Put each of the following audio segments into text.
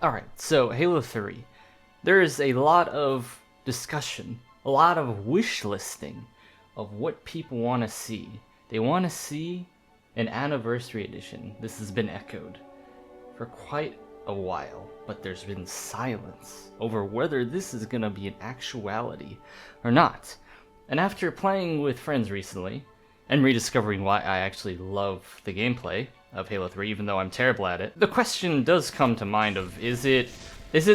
Alright, so Halo 3. There is a lot of discussion, a lot of wish listing of what people want to see. They want to see an anniversary edition. This has been echoed for quite a while, but there's been silence over whether this is going to be an actuality or not. And after playing with friends recently, and rediscovering why I actually love the gameplay of Halo 3, even though I'm terrible at it, the question does come to mind of, is it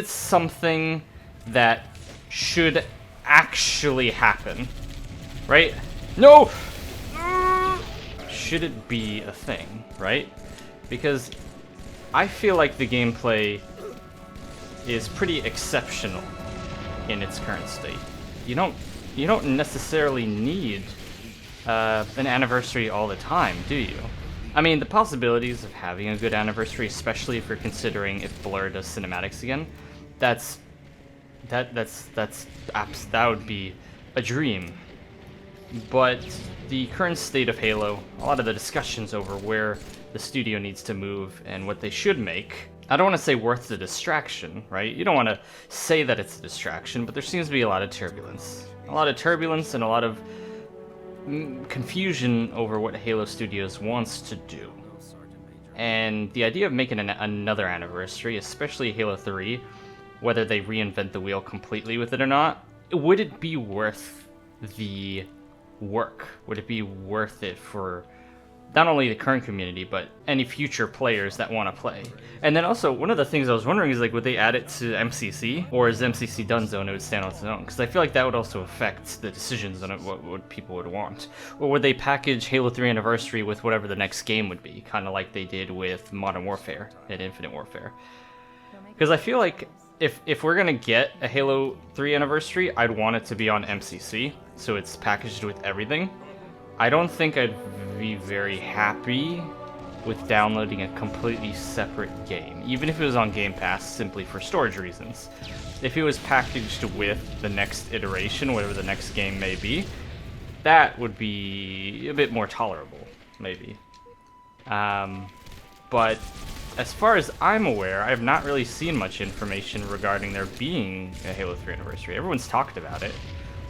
something that should actually happen? Right? No! Should it be a thing, right? Because I feel like the gameplay is pretty exceptional in its current state. You don't necessarily need an anniversary all the time, do you? I mean, the possibilities of having a good anniversary, especially if you're considering if Blur does cinematics again, that would be a dream. But the current state of Halo, a lot of the discussions over where the studio needs to move and what they should make, I don't want to say worth the distraction, right? You don't want to say that it's a distraction, but there seems to be a lot of turbulence. A lot of turbulence and a lot of confusion over what Halo Studios wants to do. And the idea of making another anniversary, especially Halo 3, whether they reinvent the wheel completely with it or not, would it be worth the work? Would it be worth it for not only the current community, but any future players that want to play? And then also, one of the things I was wondering is, like, would they add it to MCC? Or is MCC done so and it would stand on its own? Because I feel like that would also affect the decisions on it, what people would want. Or would they package Halo 3 Anniversary with whatever the next game would be? Kind of like they did with Modern Warfare and Infinite Warfare. Because I feel like if we're going to get a Halo 3 Anniversary, I'd want it to be on MCC, so it's packaged with everything. I don't think I'd be very happy with downloading a completely separate game, even if it was on Game Pass simply for storage reasons. If it was packaged with the next iteration, whatever the next game may be, that would be a bit more tolerable, maybe. But as far as I'm aware, I have not really seen much information regarding there being a Halo 3 Anniversary. Everyone's talked about it.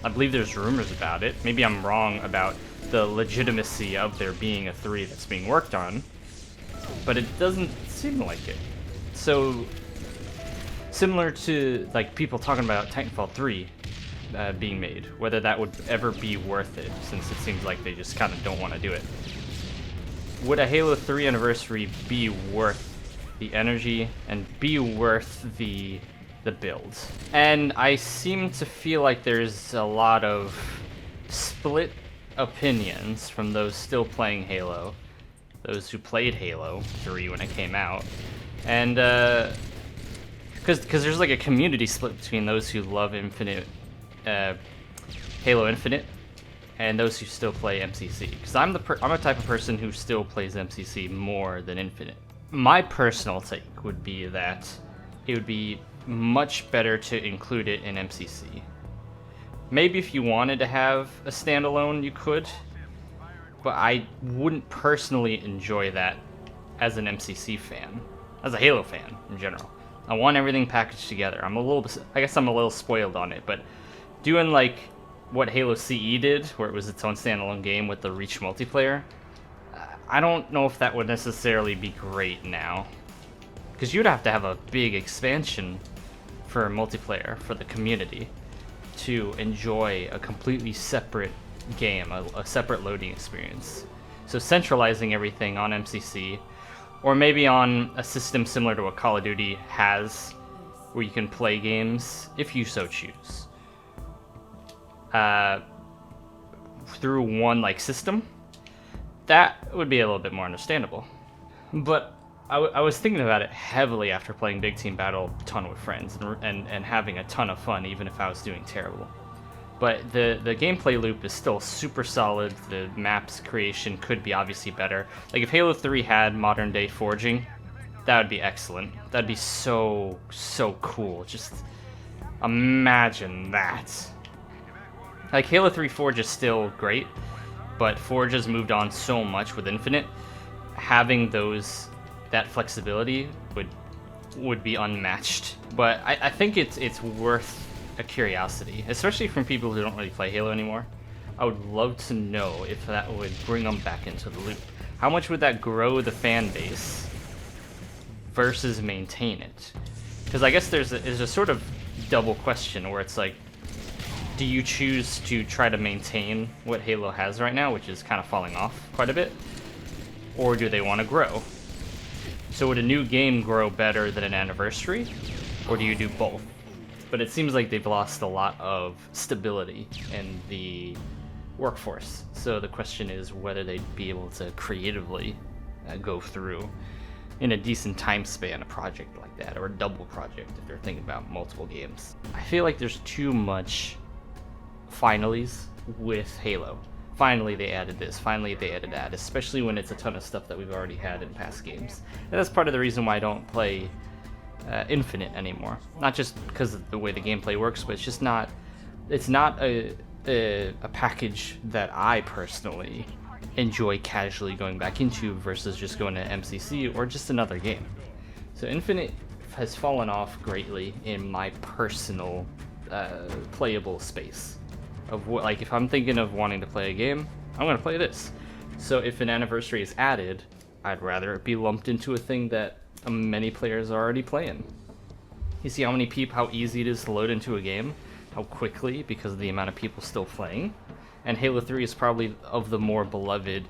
I believe there's rumors about it. Maybe I'm wrong about the legitimacy of there being a 3 that's being worked on, but it doesn't seem like it. So, similar to like people talking about Titanfall 3 being made, whether that would ever be worth it, since it seems like they just kind of don't want to do it. Would a Halo 3 Anniversary be worth the energy and be worth the build? And I seem to feel like there's a lot of split opinions from those still playing Halo, those who played Halo 3 when it came out, and because there's like a community split between those who love Halo Infinite and those who still play MCC. Because I'm a type of person who still plays MCC more than Infinite. My personal take would be that it would be much better to include it in MCC. Maybe if you wanted to have a standalone, you could, but I wouldn't personally enjoy that as an MCC fan, as a Halo fan in general. I want everything packaged together. I guess I'm a little spoiled on it, but doing like what Halo CE did, where it was its own standalone game with the Reach multiplayer, I don't know if that would necessarily be great now, because you'd have to have a big expansion for multiplayer for the community to enjoy a completely separate game, a separate loading experience. So centralizing everything on MCC, or maybe on a system similar to what Call of Duty has, where you can play games, if you so choose, through one like system, that would be a little bit more understandable. But I was thinking about it heavily after playing Big Team Battle a ton with friends and having a ton of fun, even if I was doing terrible. But the gameplay loop is still super solid. The maps creation could be obviously better. Like if Halo 3 had modern day forging, that would be excellent. That'd be so cool. Just imagine that. Like Halo 3 Forge is still great, but Forge has moved on so much with Infinite. Having that flexibility would be unmatched. But I think it's worth a curiosity, especially from people who don't really play Halo anymore. I would love to know if that would bring them back into the loop. How much would that grow the fan base versus maintain it? Because I guess there's a sort of double question where it's like, do you choose to try to maintain what Halo has right now, which is kind of falling off quite a bit, or do they want to grow? So would a new game grow better than an anniversary, or do you do both? But it seems like they've lost a lot of stability in the workforce. So the question is whether they'd be able to creatively go through in a decent time span a project like that, or a double project if they're thinking about multiple games. I feel like there's too much finallys with Halo. Finally they added this, finally they added that, especially when it's a ton of stuff that we've already had in past games. And that's part of the reason why I don't play Infinite anymore. Not just because of the way the gameplay works, but it's not a package that I personally enjoy casually going back into versus just going to MCC or just another game. So Infinite has fallen off greatly in my personal playable space of what, like, if I'm thinking of wanting to play a game, I'm going to play this. So if an anniversary is added, I'd rather it be lumped into a thing that many players are already playing. You see how easy it is to load into a game, how quickly, because of the amount of people still playing. And Halo 3 is probably of the more beloved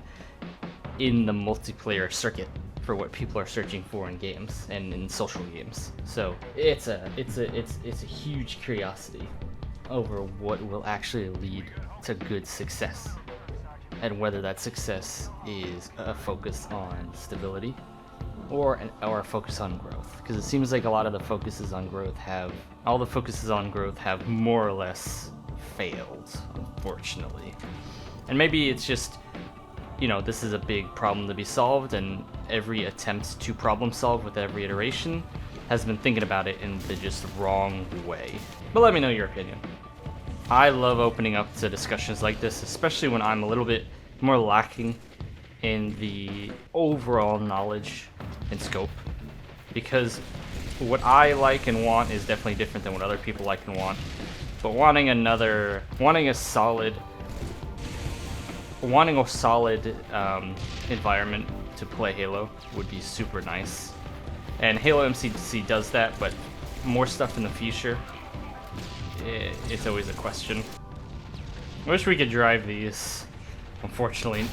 in the multiplayer circuit for what people are searching for in games and in social games. So it's a huge curiosity over what will actually lead to good success, and whether that success is a focus on stability or a focus on growth. Because it seems like a lot of the focuses on growth have more or less failed, unfortunately. And maybe it's just, this is a big problem to be solved, and every attempt to problem solve with every iteration has been thinking about it in the just wrong way. But let me know your opinion. I love opening up to discussions like this, especially when I'm a little bit more lacking in the overall knowledge and scope, because what I like and want is definitely different than what other people like and want. But wanting a solid environment to play Halo would be super nice. And Halo MCC does that, but more stuff in the future, it's always a question. I wish we could drive these. Unfortunately,